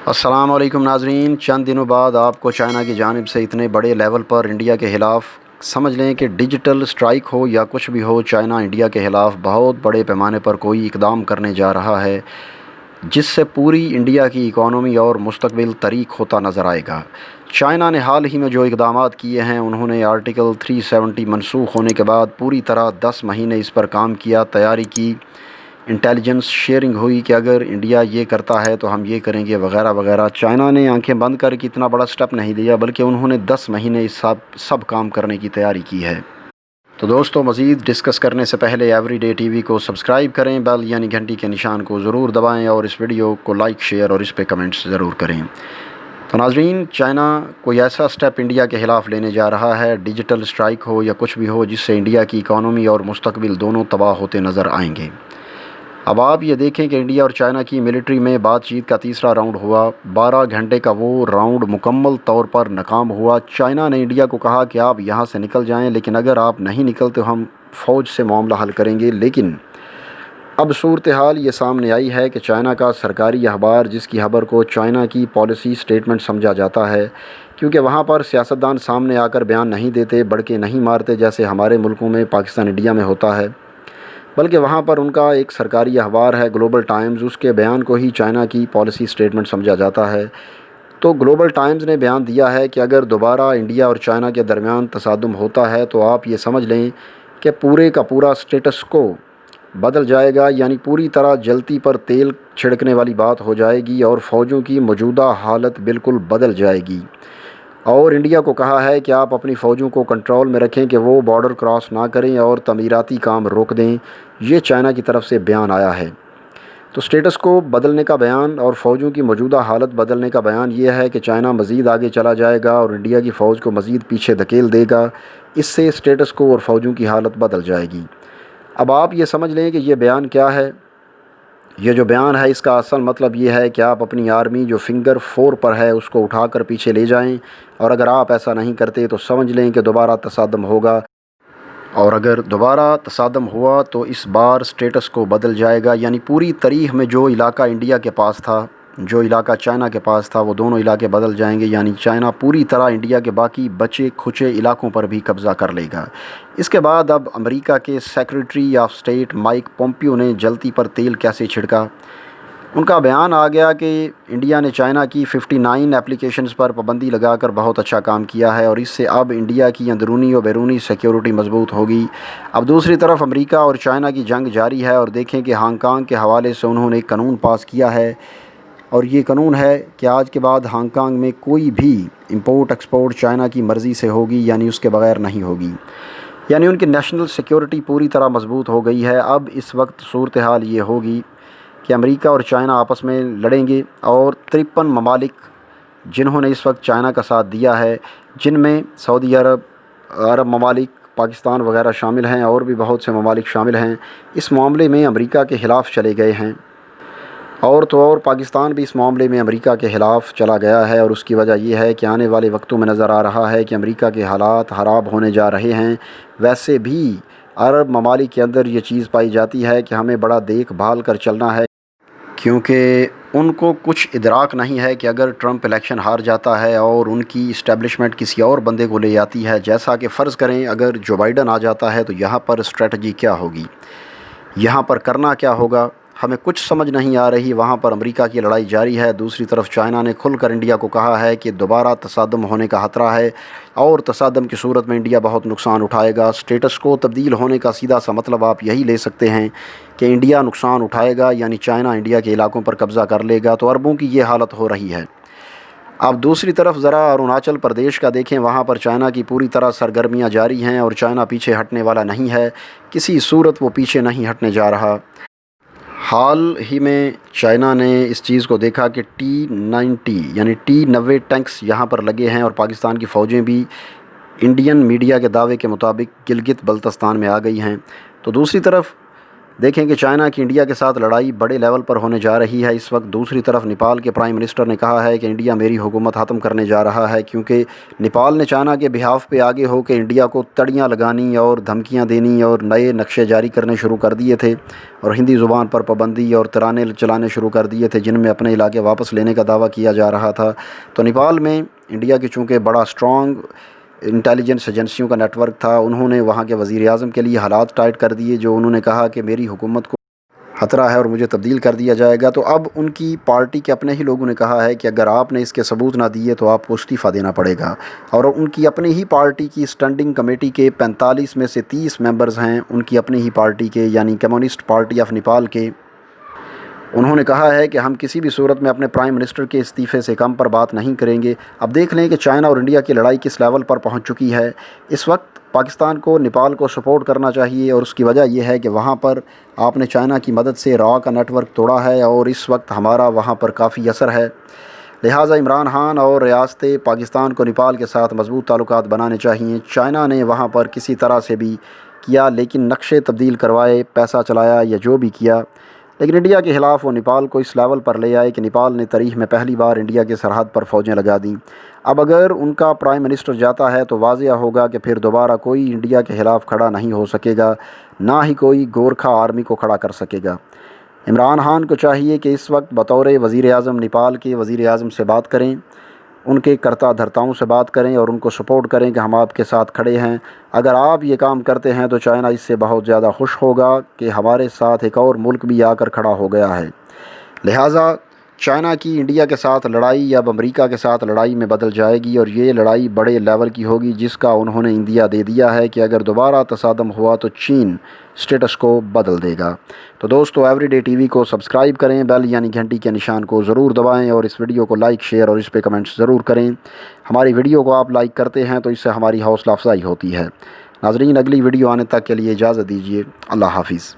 السلام علیکم ناظرین، چند دنوں بعد آپ کو چائنا کی جانب سے اتنے بڑے لیول پر انڈیا کے خلاف سمجھ لیں کہ ڈیجیٹل اسٹرائک ہو یا کچھ بھی ہو، چائنا انڈیا کے خلاف بہت بڑے پیمانے پر کوئی اقدام کرنے جا رہا ہے جس سے پوری انڈیا کی اکانومی اور مستقبل طریق ہوتا نظر آئے گا۔ چائنا نے حال ہی میں جو اقدامات کیے ہیں، انہوں نے آرٹیکل 370 منسوخ ہونے کے بعد پوری طرح 10 مہینے اس پر کام کیا، تیاری کی، انٹیلیجنس شیئرنگ ہوئی کہ اگر انڈیا یہ کرتا ہے تو ہم یہ کریں گے وغیرہ وغیرہ۔ چائنا نے آنکھیں بند کر کے اتنا بڑا سٹیپ نہیں لیا، بلکہ انہوں نے 10 مہینے اس سب کام کرنے کی تیاری کی ہے۔ تو دوستو، مزید ڈسکس کرنے سے پہلے ایوری ڈے ٹی وی کو سبسکرائب کریں، بیل یعنی گھنٹی کے نشان کو ضرور دبائیں اور اس ویڈیو کو لائک، شیئر اور اس پہ کمنٹس ضرور کریں۔ تو ناظرین، چائنا کوئی ایسا سٹیپ انڈیا کے خلاف لینے جا رہا ہے، ڈیجیٹل اسٹرائک ہو یا کچھ بھی ہو، جس سے انڈیا کی اکانومی اور مستقبل دونوں تباہ ہوتے نظر آئیں گے۔ اب آپ یہ دیکھیں کہ انڈیا اور چائنا کی ملٹری میں بات چیت کا تیسرا راؤنڈ ہوا۔ 12 گھنٹے کا وہ راؤنڈ مکمل طور پر ناکام ہوا۔ چائنا نے انڈیا کو کہا کہ آپ یہاں سے نکل جائیں، لیکن اگر آپ نہیں نکلتے ہم فوج سے معاملہ حل کریں گے۔ لیکن اب صورتحال یہ سامنے آئی ہے کہ چائنا کا سرکاری اخبار، جس کی خبر کو چائنا کی پالیسی سٹیٹمنٹ سمجھا جاتا ہے، کیونکہ وہاں پر سیاستدان سامنے آ کر بیان نہیں دیتے، بڑکے نہیں مارتے جیسے ہمارے ملکوں میں، پاکستان انڈیا میں ہوتا ہے، بلکہ وہاں پر ان کا ایک سرکاری اخبار ہے گلوبل ٹائمز، اس کے بیان کو ہی چائنا کی پالیسی سٹیٹمنٹ سمجھا جاتا ہے۔ تو گلوبل ٹائمز نے بیان دیا ہے کہ اگر دوبارہ انڈیا اور چائنا کے درمیان تصادم ہوتا ہے تو آپ یہ سمجھ لیں کہ پورے کا پورا سٹیٹس کو بدل جائے گا، یعنی پوری طرح جلتی پر تیل چھڑکنے والی بات ہو جائے گی اور فوجوں کی موجودہ حالت بالکل بدل جائے گی۔ اور انڈیا کو کہا ہے کہ آپ اپنی فوجوں کو کنٹرول میں رکھیں کہ وہ بارڈر کراس نہ کریں اور تعمیراتی کام روک دیں۔ یہ چائنا کی طرف سے بیان آیا ہے۔ تو سٹیٹس کو بدلنے کا بیان اور فوجوں کی موجودہ حالت بدلنے کا بیان یہ ہے کہ چائنا مزید آگے چلا جائے گا اور انڈیا کی فوج کو مزید پیچھے دھکیل دے گا۔ اس سے سٹیٹس کو اور فوجوں کی حالت بدل جائے گی۔ اب آپ یہ سمجھ لیں کہ یہ بیان کیا ہے۔ یہ جو بیان ہے، اس کا اصل مطلب یہ ہے کہ آپ اپنی آرمی جو فنگر 4 پر ہے اس کو اٹھا کر پیچھے لے جائیں، اور اگر آپ ایسا نہیں کرتے تو سمجھ لیں کہ دوبارہ تصادم ہوگا، اور اگر دوبارہ تصادم ہوا تو اس بار سٹیٹس کو بدل جائے گا، یعنی پوری تاریخ میں جو علاقہ انڈیا کے پاس تھا، جو علاقہ چائنا کے پاس تھا، وہ دونوں علاقے بدل جائیں گے، یعنی چائنا پوری طرح انڈیا کے باقی بچے کھچے علاقوں پر بھی قبضہ کر لے گا۔ اس کے بعد اب امریکہ کے secretary of state mic Pompeo نے جلتی پر تیل کیسے چھڑکا۔ ان کا بیان آ گیا کہ انڈیا نے چائنا کی 59 اپلیکیشنز پر پابندی لگا کر بہت اچھا کام کیا ہے، اور اس سے اب انڈیا کی اندرونی و بیرونی سیکیورٹی مضبوط ہوگی۔ اب دوسری طرف امریکہ اور چائنا کی جنگ جاری ہے، اور دیکھیں کہ ہانگ کانگ کے حوالے سے انہوں نے ایک قانون پاس کیا ہے، اور یہ قانون ہے کہ آج کے بعد ہانگ کانگ میں کوئی بھی امپورٹ ایکسپورٹ چائنا کی مرضی سے ہوگی، یعنی اس کے بغیر نہیں ہوگی۔ یعنی ان کی نیشنل سیکیورٹی پوری طرح مضبوط ہو گئی ہے۔ اب اس وقت صورتحال یہ ہوگی کہ امریکہ اور چائنا آپس میں لڑیں گے، اور 53 ممالک جنہوں نے اس وقت چائنا کا ساتھ دیا ہے، جن میں سعودی عرب ممالک، پاکستان وغیرہ شامل ہیں، اور بھی بہت سے ممالک شامل ہیں، اس معاملے میں امریکہ کے خلاف چلے گئے ہیں، اور تو اور پاکستان بھی اس معاملے میں امریکہ کے خلاف چلا گیا ہے۔ اور اس کی وجہ یہ ہے کہ آنے والے وقتوں میں نظر آ رہا ہے کہ امریکہ کے حالات خراب ہونے جا رہے ہیں۔ ویسے بھی عرب ممالک کے اندر یہ چیز پائی جاتی ہے کہ ہمیں بڑا دیکھ بھال کر چلنا ہے، کیونکہ ان کو کچھ ادراک نہیں ہے کہ اگر ٹرمپ الیکشن ہار جاتا ہے اور ان کی اسٹیبلشمنٹ کسی اور بندے کو لے آتی ہے، جیسا کہ فرض کریں اگر جو بائیڈن آ جاتا ہے، تو یہاں پر اسٹریٹجی کیا ہوگی، یہاں پر کرنا کیا ہوگا، ہمیں کچھ سمجھ نہیں آ رہی۔ وہاں پر امریکہ کی لڑائی جاری ہے، دوسری طرف چائنا نے کھل کر انڈیا کو کہا ہے کہ دوبارہ تصادم ہونے کا خطرہ ہے، اور تصادم کی صورت میں انڈیا بہت نقصان اٹھائے گا۔ سٹیٹس کو تبدیل ہونے کا سیدھا سا مطلب آپ یہی لے سکتے ہیں کہ انڈیا نقصان اٹھائے گا، یعنی چائنا انڈیا کے علاقوں پر قبضہ کر لے گا۔ تو عربوں کی یہ حالت ہو رہی ہے۔ اب دوسری طرف ذرا اروناچل پردیش کا دیکھیں، وہاں پر چائنا کی پوری طرح سرگرمیاں جاری ہیں، اور چائنا پیچھے ہٹنے والا نہیں ہے، کسی صورت وہ پیچھے نہیں ہٹنے جا رہا۔ حال ہی میں چائنا نے اس چیز کو دیکھا کہ T-90 یعنی T-90 ٹینکس یہاں پر لگے ہیں، اور پاکستان کی فوجیں بھی انڈین میڈیا کے دعوے کے مطابق گلگت بلتستان میں آ گئی ہیں۔ تو دوسری طرف دیکھیں کہ چائنا کی انڈیا کے ساتھ لڑائی بڑے لیول پر ہونے جا رہی ہے اس وقت۔ دوسری طرف نیپال کے پرائم منسٹر نے کہا ہے کہ انڈیا میری حکومت ختم کرنے جا رہا ہے، کیونکہ نیپال نے چائنا کے بہاف پہ آگے ہو کے انڈیا کو تڑیاں لگانی اور دھمکیاں دینی اور نئے نقشے جاری کرنے شروع کر دیے تھے، اور ہندی زبان پر پابندی اور ترانے چلانے شروع کر دیے تھے جن میں اپنے علاقے واپس لینے کا دعویٰ کیا جا رہا تھا۔ تو نیپال میں انڈیا کی چونکہ بڑا اسٹرانگ انٹیلیجنس ایجنسیوں کا نیٹ ورک تھا، انہوں نے وہاں کے وزیر اعظم کے لیے حالات ٹائٹ کر دیے، جو انہوں نے کہا کہ میری حکومت کو خطرہ ہے اور مجھے تبدیل کر دیا جائے گا۔ تو اب ان کی پارٹی کے اپنے ہی لوگوں نے کہا ہے کہ اگر آپ نے اس کے ثبوت نہ دیے تو آپ کو استعفیٰ دینا پڑے گا، اور ان کی اپنی ہی پارٹی کی اسٹینڈنگ کمیٹی کے 45 میں سے 30 ممبرز ہیں ان کی اپنی ہی پارٹی کے، یعنی کمیونسٹ پارٹی آف نیپال کے۔ انہوں نے کہا ہے کہ ہم کسی بھی صورت میں اپنے پرائم منسٹر کے استعفے سے کم پر بات نہیں کریں گے۔ اب دیکھ لیں کہ چائنا اور انڈیا کی لڑائی کس لیول پر پہنچ چکی ہے۔ اس وقت پاکستان کو نیپال کو سپورٹ کرنا چاہیے، اور اس کی وجہ یہ ہے کہ وہاں پر آپ نے چائنا کی مدد سے را کا نیٹ ورک توڑا ہے، اور اس وقت ہمارا وہاں پر کافی اثر ہے۔ لہٰذا عمران خان اور ریاست پاکستان کو نیپال کے ساتھ مضبوط تعلقات بنانے چاہئیں۔ چائنا نے وہاں پر کسی طرح سے بھی کیا، لیکن نقشے تبدیل کروائے، پیسہ چلایا یا جو بھی کیا، لیکن انڈیا کے خلاف وہ نیپال کو اس لیول پر لے آئے کہ نیپال نے تاریخ میں پہلی بار انڈیا کی سرحد پر فوجیں لگا دیں۔ اب اگر ان کا پرائم منسٹر جاتا ہے تو واضح ہوگا کہ پھر دوبارہ کوئی انڈیا کے خلاف کھڑا نہیں ہو سکے گا، نہ ہی کوئی گورکھا آرمی کو کھڑا کر سکے گا۔ عمران خان کو چاہیے کہ اس وقت بطور وزیر اعظم نیپال کے وزیر اعظم سے بات کریں، ان کے کرتا دھرتاؤں سے بات کریں اور ان کو سپورٹ کریں کہ ہم آپ کے ساتھ کھڑے ہیں۔ اگر آپ یہ کام کرتے ہیں تو چائنا اس سے بہت زیادہ خوش ہوگا کہ ہمارے ساتھ ایک اور ملک بھی آ کر کھڑا ہو گیا ہے۔ لہٰذا چائنا کی انڈیا کے ساتھ لڑائی اب امریکہ کے ساتھ لڑائی میں بدل جائے گی، اور یہ لڑائی بڑے لیول کی ہوگی، جس کا انہوں نے اندیا دے دیا ہے کہ اگر دوبارہ تصادم ہوا تو چین اسٹیٹس کو بدل دے گا۔ تو دوستو، ایوری ڈے ٹی وی کو سبسکرائب کریں، بیل یعنی گھنٹی کے نشان کو ضرور دبائیں، اور اس ویڈیو کو لائک، شیئر اور اس پہ کمنٹس ضرور کریں۔ ہماری ویڈیو کو آپ لائک کرتے ہیں تو اس سے ہماری حوصلہ افزائی ہوتی ہے۔ ناظرین، اگلی ویڈیو آنے تک کے لیے اجازت دیجیے۔ اللہ حافظ۔